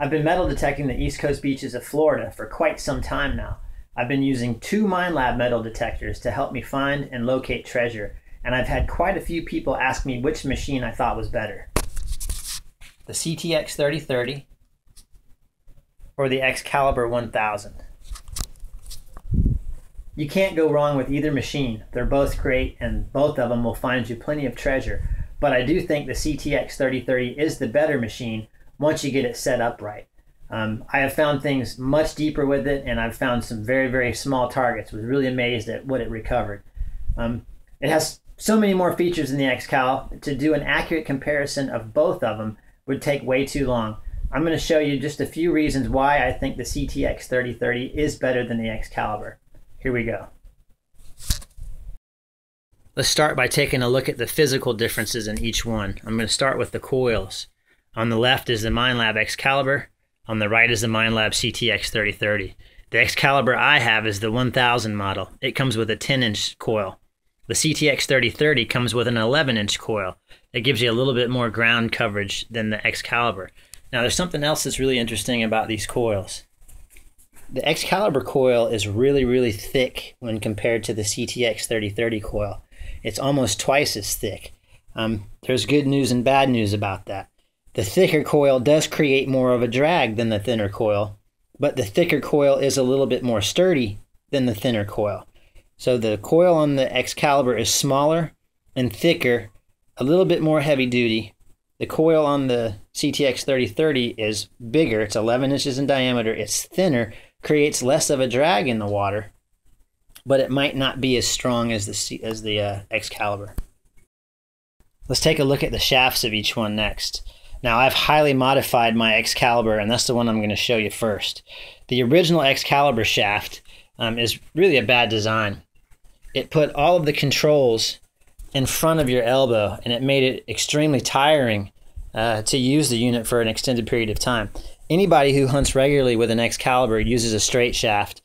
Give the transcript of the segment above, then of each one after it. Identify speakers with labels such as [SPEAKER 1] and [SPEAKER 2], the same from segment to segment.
[SPEAKER 1] I've been metal detecting the East Coast beaches of Florida for quite some time now. I've been using 2 Minelab metal detectors to help me find and locate treasure, and I've had quite a few people ask me which machine I thought was better. The CTX 3030 or the Excalibur 1000. You can't go wrong with either machine. They're both great and both of them will find you plenty of treasure, but I do think the CTX 3030 is the better machine once you get it set up right. I have found things much deeper with it, and I've found some very, very small targets. Was really amazed at what it recovered. It has so many more features than the Excalibur. To do an accurate comparison of both of them would take way too long. I'm going to show you just a few reasons why I think the CTX 3030 is better than the Excalibur. Here we go. Let's start by taking a look at the physical differences in each one. I'm going to start with the coils. On the left is the Minelab Excalibur. On the right is the Minelab CTX 3030. The Excalibur I have is the 1000 model. It comes with a 10-inch coil. The CTX 3030 comes with an 11-inch coil. It gives you a little bit more ground coverage than the Excalibur. Now there's something else that's really interesting about these coils. The Excalibur coil is really, really thick when compared to the CTX 3030 coil. It's almost twice as thick. There's good news and bad news about that. The thicker coil does create more of a drag than the thinner coil, but the thicker coil is a little bit more sturdy than the thinner coil. So the coil on the Excalibur is smaller and thicker, a little bit more heavy duty. The coil on the CTX 3030 is bigger, it's 11 inches in diameter, it's thinner, creates less of a drag in the water, but it might not be as strong as the Excalibur. Let's take a look at the shafts of each one next. Now I've highly modified my Excalibur, and that's the one I'm going to show you first. The original Excalibur shaft is really a bad design. It put all of the controls in front of your elbow, and it made it extremely tiring to use the unit for an extended period of time. Anybody who hunts regularly with an Excalibur uses a straight shaft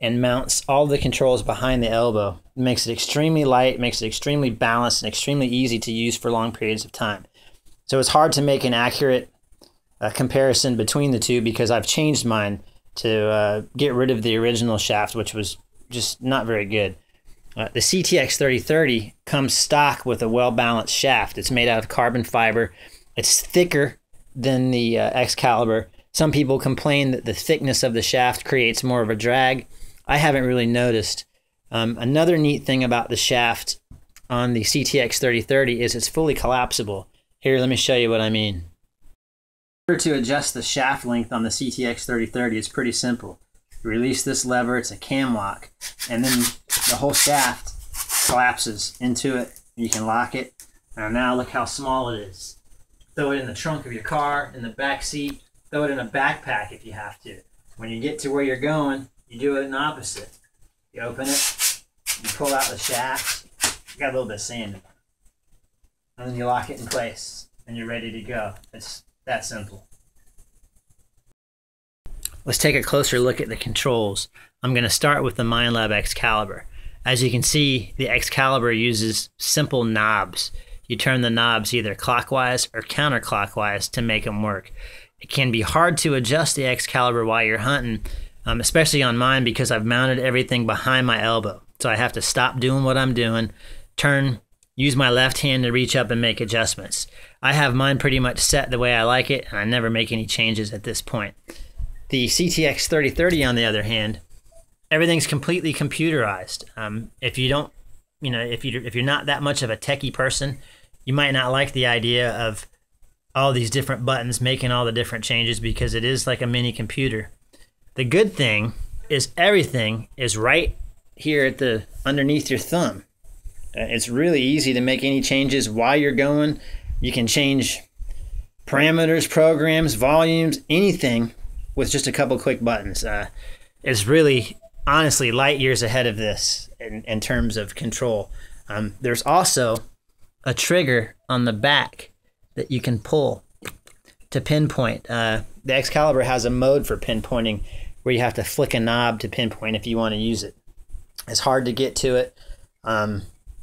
[SPEAKER 1] and mounts all the controls behind the elbow. It makes it extremely light, makes it extremely balanced, and extremely easy to use for long periods of time. So it's hard to make an accurate comparison between the two because I've changed mine to get rid of the original shaft, which was just not very good. The CTX 3030 comes stock with a well-balanced shaft. It's made out of carbon fiber. It's thicker than the Excalibur. Some people complain that the thickness of the shaft creates more of a drag. I haven't really noticed. Another neat thing about the shaft on the CTX 3030 is it's fully collapsible. Here, let me show you what I mean. In order to adjust the shaft length on the CTX 3030, it's pretty simple. You release this lever, it's a cam lock, and then the whole shaft collapses into it. You can lock it. And now look how small it is. Throw it in the trunk of your car, in the back seat, throw it in a backpack if you have to. When you get to where you're going, you do it in opposite. You open it, you pull out the shaft, you got a little bit of sand in it. And then you lock it in place, and you're ready to go. It's that simple. Let's take a closer look at the controls. I'm going to start with the Minelab Excalibur. As you can see, the Excalibur uses simple knobs. You turn the knobs either clockwise or counterclockwise to make them work. It can be hard to adjust the Excalibur while you're hunting, especially on mine because I've mounted everything behind my elbow. So I have to stop doing what I'm doing, use my left hand to reach up and make adjustments. I have mine pretty much set the way I like it, and I never make any changes at this point. The CTX 3030, on the other hand, everything's completely computerized. If you're not that much of a techie person, you might not like the idea of all these different buttons making all the different changes because it is like a mini computer. The good thing is everything is right here at underneath your thumb. It's really easy to make any changes while you're going. You can change parameters, programs, volumes, anything with just a couple quick buttons. It's really, honestly, light years ahead of this in terms of control. There's also a trigger on the back that you can pull to pinpoint. The Excalibur has a mode for pinpointing where you have to flick a knob to pinpoint if you want to use it. It's hard to get to it.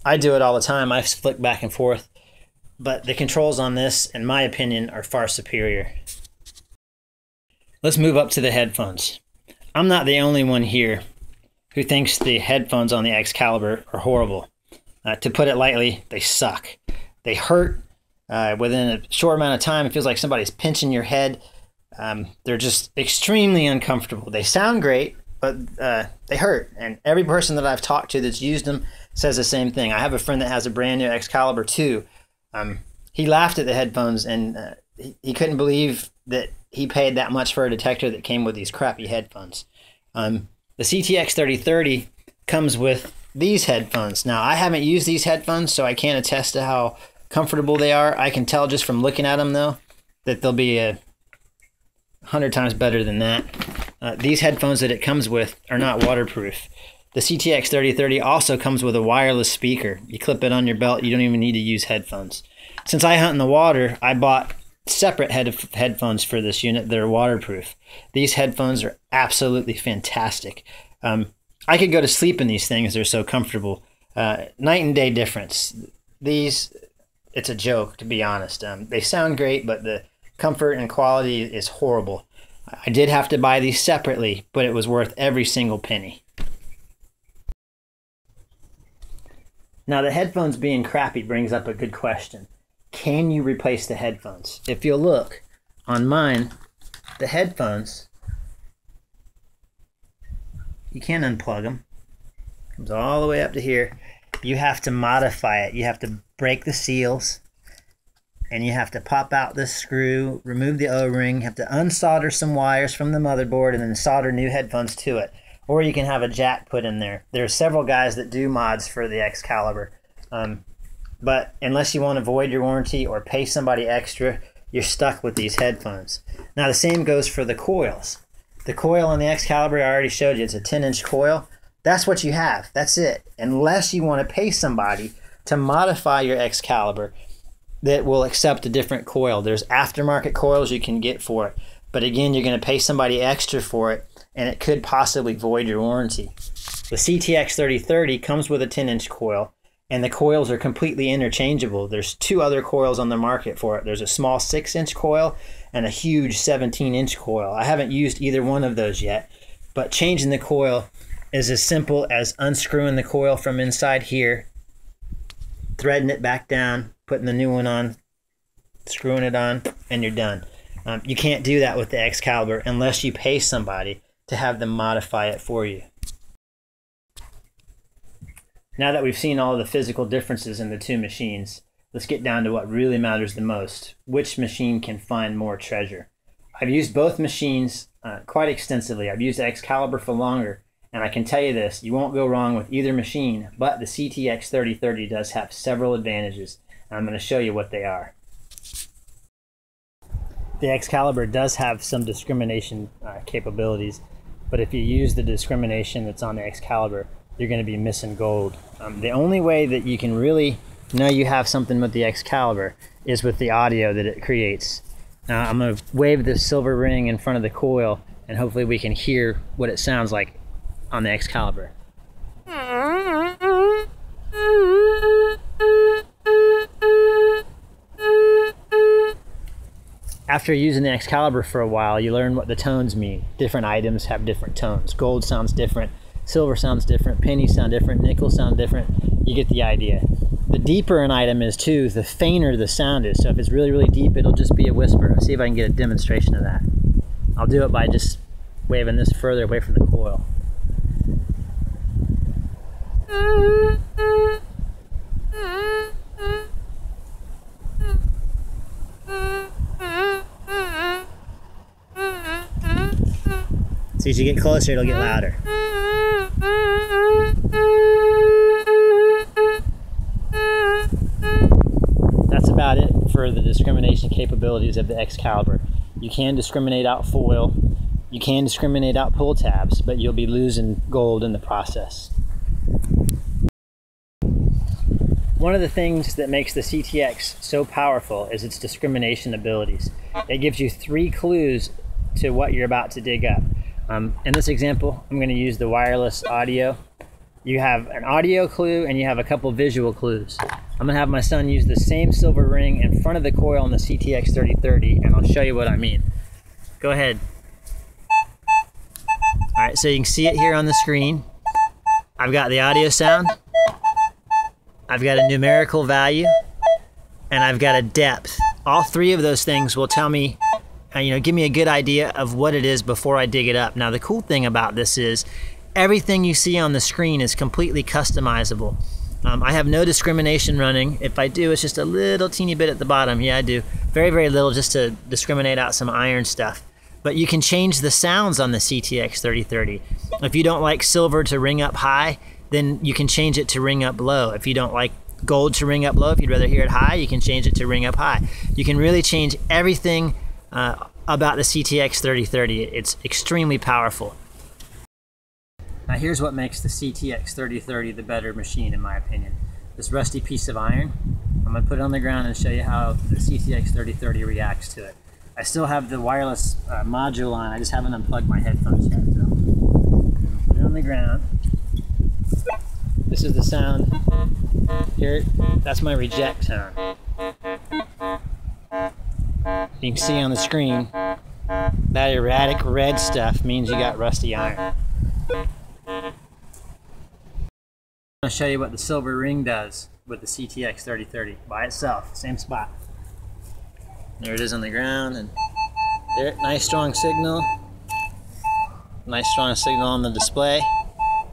[SPEAKER 1] I do it all the time. I flick back and forth. But the controls on this, in my opinion, are far superior. Let's move up to the headphones. I'm not the only one here who thinks the headphones on the Excalibur are horrible. To put it lightly, they suck. They hurt within a short amount of time. It feels like somebody's pinching your head. They're just extremely uncomfortable. They sound great, but they hurt. And every person that I've talked to that's used them says the same thing. I have a friend that has a brand new Excalibur 2. He laughed at the headphones, and he couldn't believe that he paid that much for a detector that came with these crappy headphones. The CTX 3030 comes with these headphones. Now, I haven't used these headphones, so I can't attest to how comfortable they are. I can tell just from looking at them, though, that they'll be 100 times better than that. These headphones that it comes with are not waterproof. The CTX 3030 also comes with a wireless speaker. You clip it on your belt, you don't even need to use headphones. Since I hunt in the water, I bought separate headphones for this unit that are waterproof. These headphones are absolutely fantastic. I could go to sleep in these things, they're so comfortable. Night and day difference. These, it's a joke, to be honest. They sound great, but the comfort and quality is horrible. I did have to buy these separately, but it was worth every single penny. Now, the headphones being crappy brings up a good question. Can you replace the headphones? If you'll look on mine, the headphones, you can't unplug them. It comes all the way up to here. You have to modify it. You have to break the seals, and you have to pop out this screw, remove the O-ring, you have to unsolder some wires from the motherboard, and then solder new headphones to it. Or you can have a jack put in there. There are several guys that do mods for the Excalibur. But unless you want to void your warranty or pay somebody extra, you're stuck with these headphones. Now, the same goes for the coils. The coil on the Excalibur, I already showed you, it's a 10-inch coil. That's what you have. That's it. Unless you want to pay somebody to modify your Excalibur that will accept a different coil. There's aftermarket coils you can get for it. But again, you're going to pay somebody extra for it, and it could possibly void your warranty. The CTX 3030 comes with a 10-inch coil, and the coils are completely interchangeable. There's two other coils on the market for it. There's a small 6-inch coil and a huge 17-inch coil. I haven't used either one of those yet, but changing the coil is as simple as unscrewing the coil from inside here, threading it back down, putting the new one on, screwing it on, and you're done. You can't do that with the Excalibur unless you pay somebody to have them modify it for you. Now that we've seen all the physical differences in the two machines, let's get down to what really matters the most. Which machine can find more treasure? I've used both machines quite extensively. I've used the Excalibur for longer, and I can tell you this, you won't go wrong with either machine, but the CTX 3030 does have several advantages, and I'm going to show you what they are. The Excalibur does have some discrimination capabilities, but if you use the discrimination that's on the Excalibur, you're going to be missing gold. The only way that you can really know you have something with the Excalibur is with the audio that it creates. Now, I'm going to wave this silver ring in front of the coil, and hopefully we can hear what it sounds like on the Excalibur. After using the Excalibur for a while, you learn what the tones mean. Different items have different tones. Gold sounds different, silver sounds different, pennies sound different, nickel sound different. You get the idea. The deeper an item is too, the fainter the sound is. So if it's really, really deep, it'll just be a whisper. I'll see if I can get a demonstration of that. I'll do it by just waving this further away from the coil. So as you get closer, it'll get louder. That's about it for the discrimination capabilities of the Excalibur. You can discriminate out foil, you can discriminate out pull tabs, but you'll be losing gold in the process. One of the things that makes the CTX so powerful is its discrimination abilities. It gives you 3 clues to what you're about to dig up. In this example, I'm going to use the wireless audio. You have an audio clue and you have a couple visual clues. I'm going to have my son use the same silver ring in front of the coil on the CTX 3030, and I'll show you what I mean. Go ahead. All right, so you can see it here on the screen. I've got the audio sound, I've got a numerical value, and I've got a depth. All three of those things will tell me, give me a good idea of what it is before I dig it up. Now, the cool thing about this is everything you see on the screen is completely customizable. I have no discrimination running. If I do, it's just a little teeny bit at the bottom. Yeah, I do. Very, very little, just to discriminate out some iron stuff. But you can change the sounds on the CTX 3030. If you don't like silver to ring up high, then you can change it to ring up low. If you don't like gold to ring up low, if you'd rather hear it high, you can change it to ring up high. You can really change everything about the CTX 3030. It's extremely powerful. Now here's what makes the CTX 3030 the better machine, in my opinion. This rusty piece of iron, I'm going to put it on the ground and show you how the CTX 3030 reacts to it. I still have the wireless module on, I just haven't unplugged my headphones yet. So put it on the ground. This is the sound. Here, that's my reject sound. You can see on the screen, that erratic red stuff means you got rusty iron. I'm going to show you what the silver ring does with the CTX 3030 by itself, same spot. There it is on the ground, and there, nice strong signal. Nice strong signal on the display.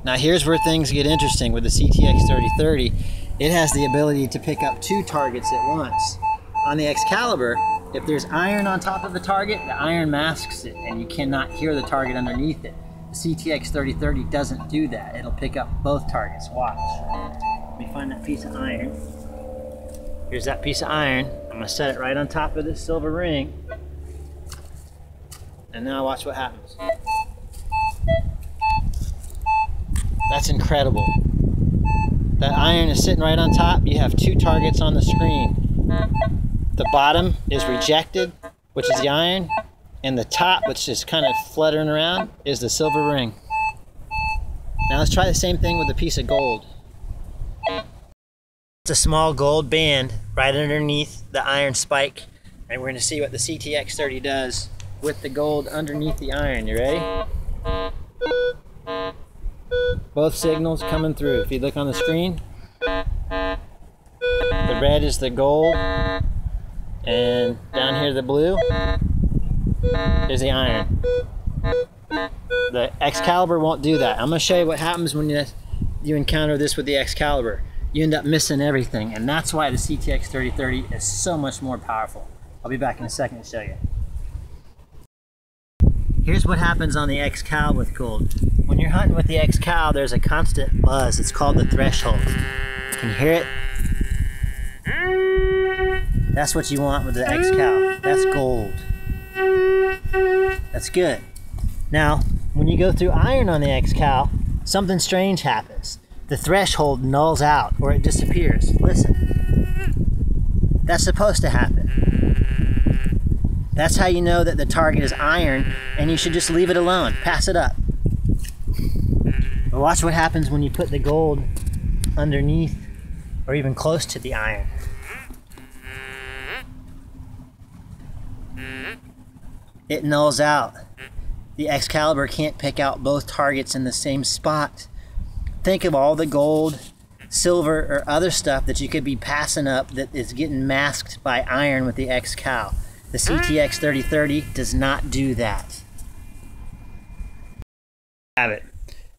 [SPEAKER 1] Now here's where things get interesting with the CTX 3030. It has the ability to pick up two targets at once. On the Excalibur, if there's iron on top of the target, the iron masks it and you cannot hear the target underneath it. The CTX 3030 doesn't do that. It'll pick up both targets. Watch. Let me find that piece of iron. Here's that piece of iron. I'm going to set it right on top of this silver ring. And now watch what happens. That's incredible. That iron is sitting right on top. You have two targets on the screen. The bottom is rejected, which is the iron, and the top, which is kind of fluttering around, is the silver ring. Now let's try the same thing with a piece of gold. It's a small gold band right underneath the iron spike, and we're going to see what the CTX 30 does with the gold underneath the iron. You ready? Both signals coming through. If you look on the screen, the red is the gold, and down here the blue is the iron. The Excalibur won't do that. I'm going to show you what happens when you encounter this with the Excalibur. You end up missing everything, and that's why the CTX 3030 is so much more powerful. I'll be back in a second to show you. Here's what happens on the Excal with gold. When you're hunting with the Excal, there's a constant buzz. It's called the threshold. Can you hear it? That's what you want with the Excal. That's gold. That's good. Now, when you go through iron on the Excal, something strange happens. The threshold nulls out, or it disappears. Listen. That's supposed to happen. That's how you know that the target is iron, and you should just leave it alone. Pass it up. But watch what happens when you put the gold underneath, or even close to the iron. It nulls out. The Excalibur can't pick out both targets in the same spot. Think of all the gold, silver, or other stuff that you could be passing up that is getting masked by iron with the Excal. The CTX 3030 does not do that. Have it.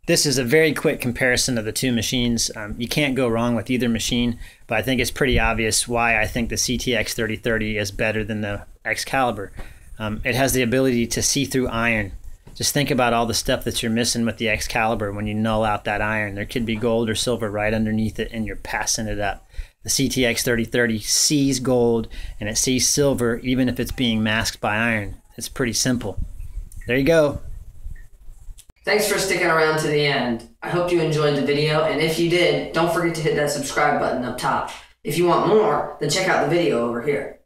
[SPEAKER 1] This is a very quick comparison of the two machines. You can't go wrong with either machine, but I think it's pretty obvious why I think the CTX 3030 is better than the Excalibur. It has the ability to see through iron. Just think about all the stuff that you're missing with the Excalibur when you null out that iron. There could be gold or silver right underneath it, and you're passing it up. The CTX 3030 sees gold and it sees silver even if it's being masked by iron. It's pretty simple. There you go.
[SPEAKER 2] Thanks for sticking around to the end. I hope you enjoyed the video, and if you did, don't forget to hit that subscribe button up top. If you want more, then check out the video over here.